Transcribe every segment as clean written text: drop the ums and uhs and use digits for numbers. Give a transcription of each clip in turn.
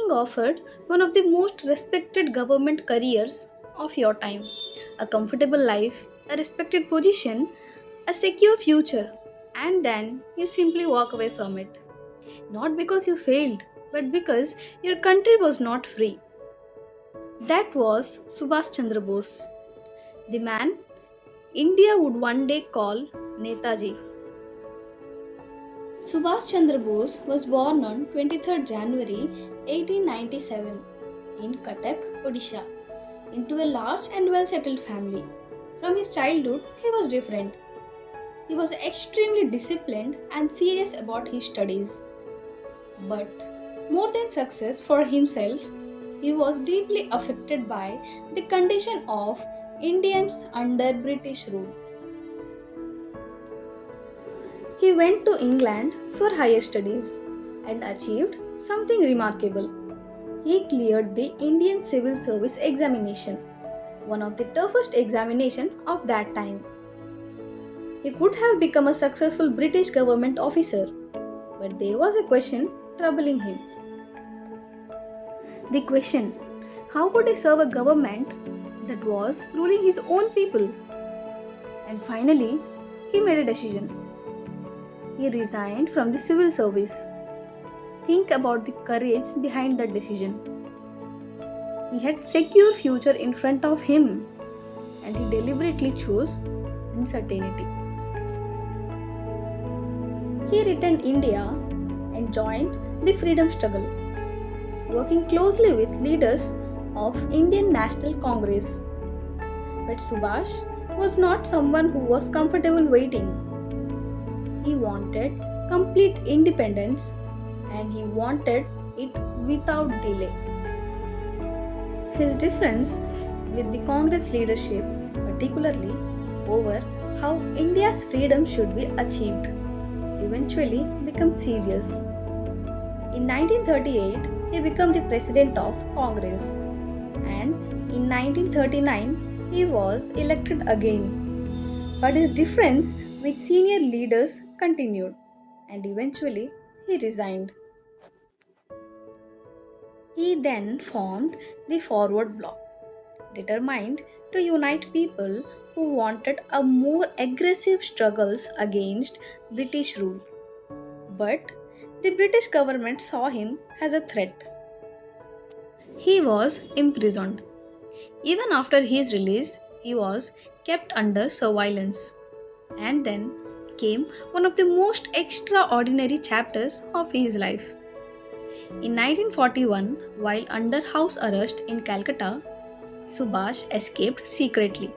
being offered one of the most respected government careers of your time, a comfortable life, a respected position, a secure future, and then you simply walk away from it. Not because you failed, but because your country was not free. That was Subhash Chandra Bose, the man India would one day call Netaji. Subhash Chandra Bose was born on 23rd January 1897 in Cuttack, Odisha, into a large and well settled family. From his childhood, he was different. He was extremely disciplined and serious about his studies. But more than success for himself, he was deeply affected by the condition of Indians under British rule. He went to England for higher studies and achieved something remarkable. He cleared the Indian Civil Service examination, one of the toughest examinations of that time. He could have become a successful British government officer, but there was a question troubling him. The question: how could he serve a government that was ruling his own people? And finally, he made a decision. He resigned from the civil service. Think about the courage behind that decision. He had secure future in front of him and he deliberately chose uncertainty. He returned India and joined the freedom struggle, working closely with leaders of Indian National Congress. But Subhash was not someone who was comfortable waiting. He wanted complete independence and he wanted it without delay. His difference with the Congress leadership, particularly over how India's freedom should be achieved, eventually became serious. In 1938, he became the president of Congress, and in 1939, he was elected again. But his difference with senior leaders continued, and eventually he resigned. He then formed the Forward Bloc, determined to unite people who wanted a more aggressive struggles against British rule. But the British government saw him as a threat. He was imprisoned. Even after his release, he was kept under surveillance. And then came one of the most extraordinary chapters of his life. In 1941, while under house arrest in Calcutta, Subhash escaped secretly.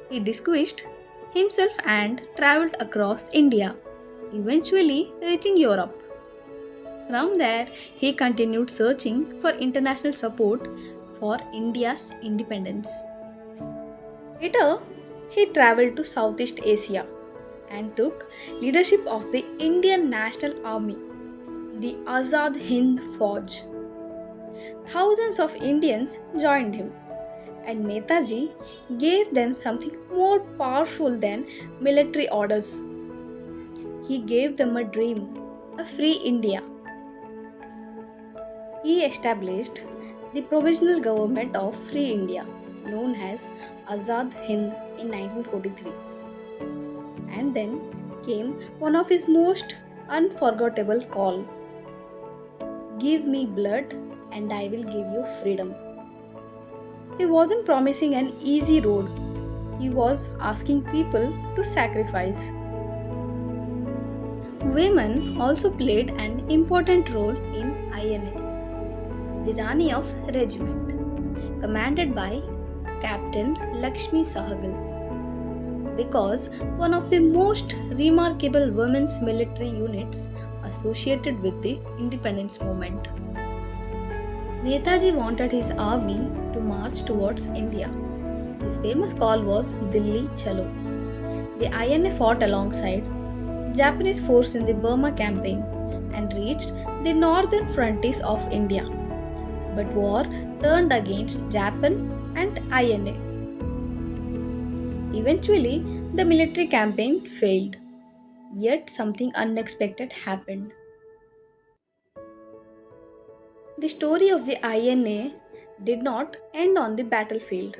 He disguised himself and traveled across India, eventually reaching Europe. From there, he continued searching for international support for India's independence. Later, he traveled to Southeast Asia and took leadership of the Indian National Army, the Azad Hind Fauj. Thousands of Indians joined him, and Netaji gave them something more powerful than military orders. He gave them a dream, a free India. He established the Provisional Government of Free India, known as Azad Hind, in 1943. And then came one of his most unforgettable call: give me blood and I will give you freedom. He wasn't promising an easy road. He was asking people to sacrifice. Women also played an important role in INA, the Rani of Regiment, commanded by Captain Lakshmi Sahagal, because one of the most remarkable women's military units associated with the independence movement. Netaji wanted his army to march towards India. His famous call was Dilli Chalo. The INA fought alongside Japanese force in the Burma campaign and reached the northern frontiers of India. But war turned against Japan and INA. Eventually, the military campaign failed. Yet something unexpected happened. The story of the INA did not end on the battlefield.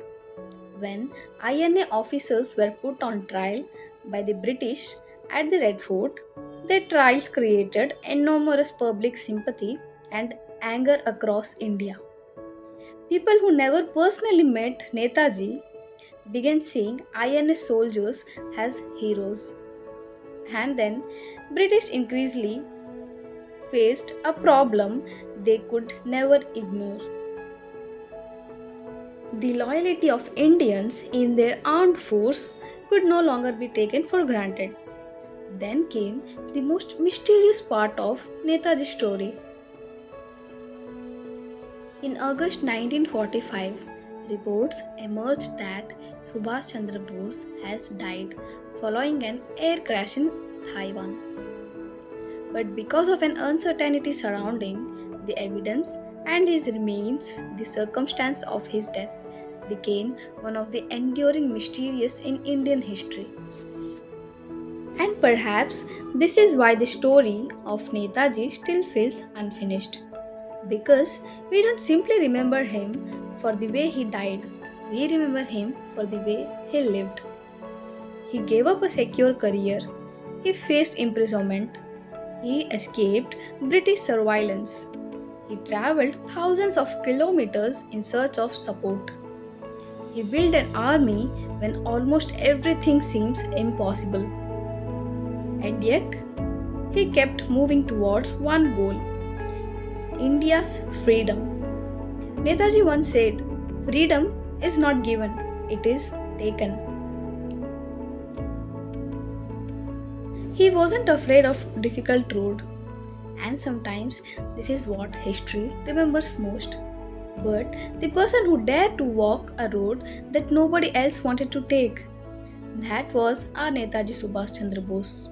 When INA officers were put on trial by the British at the Red Fort, their trials created enormous public sympathy and anger across India. People who never personally met Netaji began seeing INA soldiers as heroes. And then British increasingly faced a problem they could never ignore. The loyalty of Indians in their armed force could no longer be taken for granted. Then came the most mysterious part of Netaji's story. In August 1945, reports emerged that Subhash Chandra Bose has died following an air crash in Taiwan. But because of an uncertainty surrounding the evidence and his remains, the circumstance of his death became one of the enduring mysteries in Indian history. And perhaps this is why the story of Netaji still feels unfinished. Because we don't simply remember him for the way he died, we remember him for the way he lived. He gave up a secure career, he faced imprisonment, he escaped British surveillance, he traveled thousands of kilometers in search of support. He built an army when almost everything seems impossible. And yet, he kept moving towards one goal: India's freedom. Netaji once said, "Freedom is not given, it is taken." He wasn't afraid of difficult road, and sometimes this is what history remembers most. But the person who dared to walk a road that nobody else wanted to take, that was our Netaji Subhash Chandra Bose.